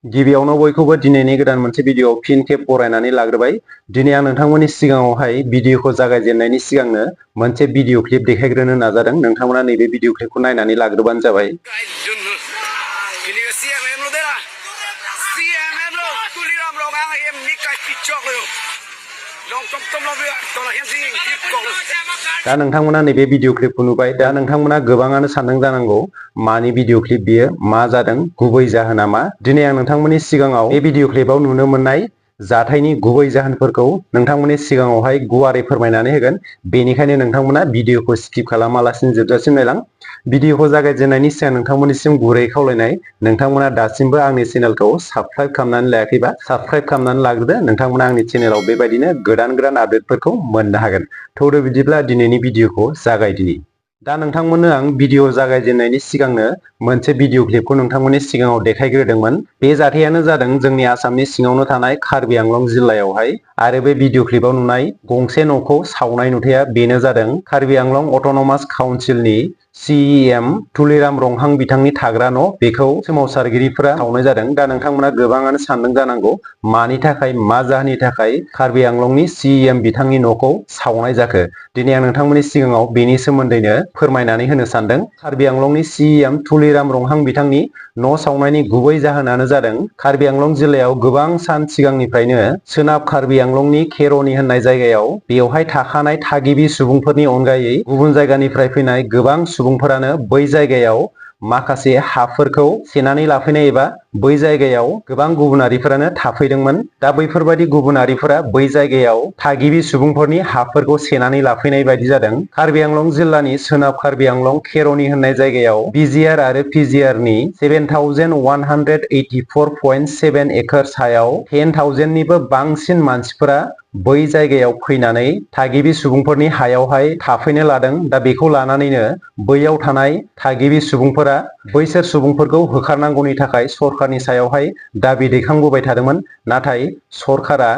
गिबियावनो बयखौबो दिनैनि गोदान मोनसे भिडिअ फिन खेब बरायनानै लाग्रोबाय। दिनै आं नोंथांमोननि सिगाङावहाय भिडिअखौ जागायजेननायनि सिगांनो मोनसे भिडिअ क्लिप देखायग्रोनो नाजादों। नोंथांमोना नैबे भिडिअ क्लिपखौ नायनानै लाग्रोबानो जाबाय। दा नोंथांमोना नैबे भिडिअ क्लिपखौ नुबाय। दा नोंथांमोना गोबाङानो सानदों जानांगौ मानि भिडिअ क्लिप बियो, मा जादों, गुबै जाहोना मा। दिनै आं नोंथांमोननि सिगाङाव बे भिडिअ क्लिपाव नुनो मोननाय जाथायनि गुबै जाहोनफोरखौ नोंथांमोननि सिगाङावहाय गुवारै फोरमायनानै होगोन। बेनिखायनो नोंथांमोना भिडिअखौ स्किप खालामालासिनो जोबजासिम नायलां। भिडिअखौ जागायजेननायनि सिगां नोंथांमोननिसिम गुरै खावलायनाय, नोंथांमोना दासिमबो आंनि चेनेलखौ साबस्क्राइब खालामनानै लायाखैबा साबस्क्राइब खालामनानै लाग्रोदो। नोंथांमोना आंनि चेनेलाव बेबायदिनो गोदान आपडेटफोरखौ मोननो हागोन। थौदो बिदिब्ला दिनैनि भिडिअखौ जागायदिनि। दा नोंथांमोननो आं भिडिअ जागायजेननायनि सिगांनो मोनसे भिडिअ क्लिपखौ नोंथांमोननि सिगाङाव देखायग्रोदोंमोन। बे जाथायानो जादों जोंनि आसामनि सिङावनो थानाय कार्बि आंलं जिल्लायावहाय। आरो बे भिडिअ क्लिपाव नुनाय गंसे न'खौ सावनाय नुथाया बेनो जादों कार्बि आंलं अट'नमास काउन्सिलनि CEM तुलिराम रंहां बिथांनि थाग्रा न'। बेखौ सोमावसारगिरिफोरा सावनाय जादों। दा नोंथांमोना गोबाङानो सानदों जानांगौ मानि थाखाय, मा जाहोननि थाखाय कार्बि आंलंनि CEM बिथांनि न'खौ सावनाय जाखो। दिनै आं नोंथांमोननि सिगाङाव बेनि सोमोन्दैनो फोरमायनानै होनो सानदों। कार्बि आंलंनि CEM तुलिराम रंहां बिथांनि न' सावनायनि गुबै जाहोनानो जादों कार्बि आंलं जिल्लायाव गोबां सान सिगांनिफ्रायनो सोनाब कार्बि आंलंनि खेर'नि होननाय जायगायाव बेवहाय थाखानाय थागिबि सुबुंफोरनि अनगायै गुबुन जायगानिफ्राय फैनाय गोबां सुबुंफोरानो बै जायगायाव माखासे हाफोरखौ सेनानै लाफैनाय एबा बै जायगायाव गोबां गुबुनारिफोरानो थाफैदोंमोन। दा बैफोरबायदि गुबुनारिफोरा बै जायगायाव थागिबि सुबुंफोरनि हाफोरखौ सेनानै लाफैनाय बायदि जादों। कार्बि आंलं जिल्लानि सोनाब कार्बि आंलं खेर'नि होननाय जायगायाव BGR आरो PGR नि 7184.7 एकर्स हायाव 10,000 निबो बांसिन मानसिफोरा बै जायगायाव फैनानै थागिबि सुबुंफोरनि हायावहाय थाफैनो लादों। दा बेखौ लानानैनो बैयाव थानाय थागिबि सुबुंफोरा बैसोर सुबुंफोरखौ होखारनांगौनि थाखाय सरखारनि सायावहाय दाबि दैखांबोबाय थादोंमोन। नाथाय सरखारा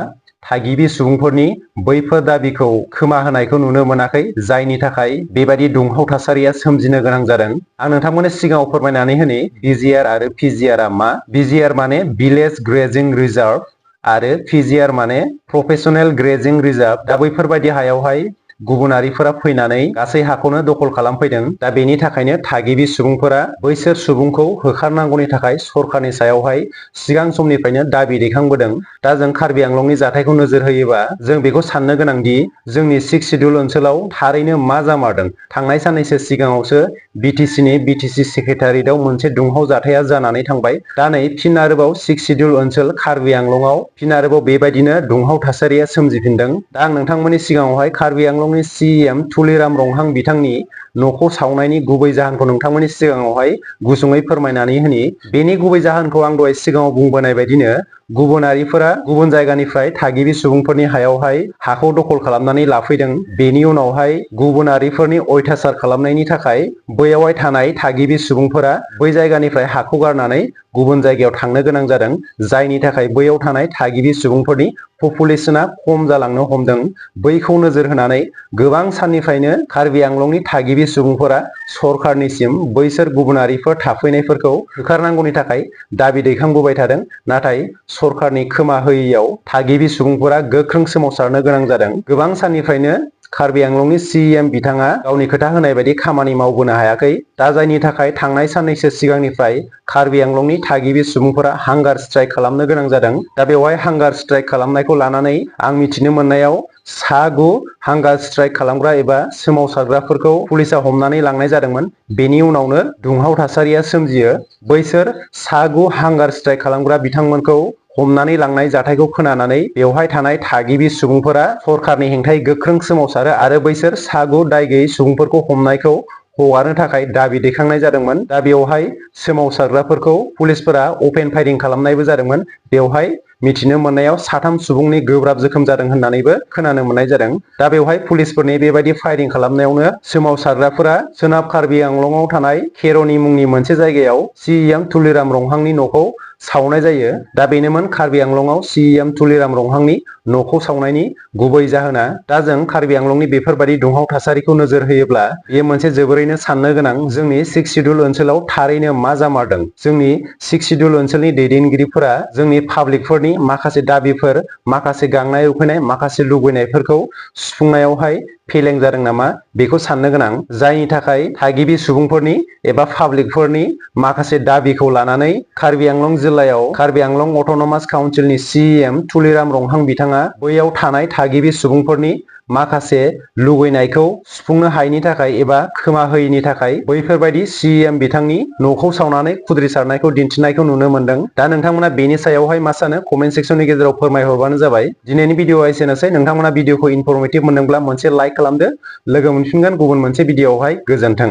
थागिबि सुबुंफोरनि बैफोर दाबिखौ खोमा होनायखौ नुनो मोनाखै, जायनि थाखाय बेबायदि दुंहाव थासारिया सोमजिनो गोनां जादों। आं नोंथांमोननि सिगाङाव फोरमायनानै होनि BGR आरो PGR आ मा। BGR माने भिलेज ग्रेजिं रिजार्भ आरो PGR माने प्रफेसनेल ग्रेजिं रिजार्भ। दा बैफोरबायदि हायावहाय गुबुनारिफोरा फैनानै गासै हाखौनो दखल खालामफैदों। दा बेनि थाखायनो थागिबि सुबुंफोरा बैसोर सुबुंखौ होखारनांगौनि थाखाय सरखारनि सायावहाय सिगां समनिफ्रायनो दाबि दैखांबोदों। दा जों कार्बि आंलंनि जाथायखौ नोजोर होयोबा जों बेखौ साननो गोनांदि जोंनि 6 सिड्युल ओनसोलाव थारैनो मा जामारदों। थांनाय साननैसो सिगाङावसो BTCनि BTC सेक्रेटारियेटआव मोनसे दुंहाव जाथाया जानानै थांबाय। दा नै फिन आरोबाव 6 सिड्युल ओनसोल कार्बि आंलंआव फिन आरोबाव बेबायदिनो दुंहाव थासारिया सोमजिफिनदों। दा आं नोंथांमोननि सिगाङावहाय कार्बि आंलंनि CEM तुलिराम रंहां बिथांनि न'खौ सावनायनि गुबै जाहोनखौ नोंथांमोननि सिगाङावहाय गुसुङै फोरमायनानै होनि। बेनि गुबै जाहोनखौ आं दहाय सिगाङाव बुंबोनाय बायदिनो गुबुनारिफोरा गुबुन जायगानिफ्राय थागिबि सुबुंफोरनि हायावहाय हाखौ दखल खालामनानै लाफैदों। बेनि उनावहाय गुबुनारिफोरनि अयथासार खालामनायनि थाखाय बैयावहाय थानाय थागिबि सुबुंफोरा बै जायगानिफ्राय हाखौ गारनानै गुबुन जायगायाव थांनो गोनां जादों। जायनि थाखाय बैयाव थानाय थागिबि सुबुंफोरनि पपुलेसना खम जालांनो हमदों। बैखौ नोजोर होनानै गोबां साननिफ्रायनो कार्बि आंलंनि थागिबि सुबुंफोरा सरखारनिसिम बैसोर गुबुनारिफोर थाफैनायफोरखौ होखारनांगौनि थाखाय दाबि दैखांबोबाय थादों। नाथाय सरखारनि खोमा होयैयाव थागिबि सुबुंफोरा गोख्रों सोमावसारनो गोनां जादों। गोबां साननिफ्रायनो कार्बि आंलंनि CEM बिथाङा गावनि खोथा होनाय बायदि खामानि मावबोनो हायाखै। दा जायनि थाखाय थांनाय साननैसो सिगांनिफ्राय कार्बि आंलंनि थागिबि सुबुंफोरा हांगार स्ट्राइक खालामनो गोनां जादों। दा बेवहाय हांगार स्ट्राइक खालामनायखौ लानानै आं मिथिनो मोननायाव 6 हांगार स्ट्राइक खालामग्रा एबा सोमावसारग्राफोरखौ पुलिसा हमनानै लांनाय जादोंमोन। बेनि उनावनो दुंहाव थासारिया सोमजियो। बैसोर 6 हांगार स्ट्राइक खालामग्रा बिथांमोनखौ हमनानै लांनाय जाथायखौ खोनानानै बेवहाय थानाय थागिबि सुबुंफोरा सरखारनि हेंथायै गोख्रों सोमावसारो आरो बैसोर 6 दाय गैयै सुबुंफोरखौ हमनायखौ हगारनो थाखाय दाबि दैखांनाय जादोंमोन। दा बेवहाय सोमावसारग्राफोरखौ पुलिसफोरा अपेन फायरिं खालामनायबो जादोंमोन। बेवहाय मिथिनो मोननायाव 3 सुबुंनि गोब्राब जोखोम जादों होननानैबो खोनानो मोननाय जादों। दा बेवहाय पुलिसफोरनि बेबायदि फायरिं खालामनायावनो सोमावसारग्राफोरा सोनाब कार्बि आंलंआव थानाय खेर'नि मुंनि मोनसे जायगायाव CEM तुलिराम रंहांनि न'खौ सावनाय जायो। दा बेनोमोन कार्बि आंलंआव CEM तुलिराम रंहांनि न'खौ सावनायनि गुबै जाहोना। दा जों कार्बि आंलंनि बेफोरबायदि दुंहाव थासारिखौ नोजोर होयोब्ला बेयो मोनसे जोबोरैनो साननो गोनां। जोंनि 6 सिडुल ओनसोलाव थारैनो मा जामारदों? जोंनि 6 सिडुल ओनसोलनि दैदेनगिरिफोरा जोंनि पाब्लिकफोरनि माखासे दाबिफोर, माखासे गांनाय उखैनाय, माखासे लुबैनायफोरखौ सुफुंनायावहाय फेलें जादों नामा बेखौ साननो गोनां। जायनि थाखाय थागिबि सुबुंफोरनि एबा पाब्लिकफोरनि माखासे दाबिखौ लानानै कार्बि आंलं जिल्लायाव कार्बि आंलं अट'नमास काउन्सिलनि CEM तुलिराम रंहां बिथाङा बैयाव थानाय थागिबि सुबुंफोरनि माखासे लुबैनायखौ सुफुंनो हायैनि थाखाय एबा खोमा होयैनि थाखाय बैफोरबायदि CEM बिथांनि न'खौ सावनानै खुद्रिसारनायखौ दिन्थिनायखौ नुनो मोनदों। दा नोंथांमोना बेनि सायावहाय मा सानो? कमेन्ट सेक्सननि गेजेराव फोरमायहरबानो जाबाय। दिनैनि भिडिअआ एसेनोसै। नोंथांमोना भिडिअखौ इनफरमेटिभ मोनदोंब्ला मोनसे लाइक खालामदो। लोगो मोनफिनगोन गुबुन मोनसे भिडिअआवहाय। गोजोन्थों।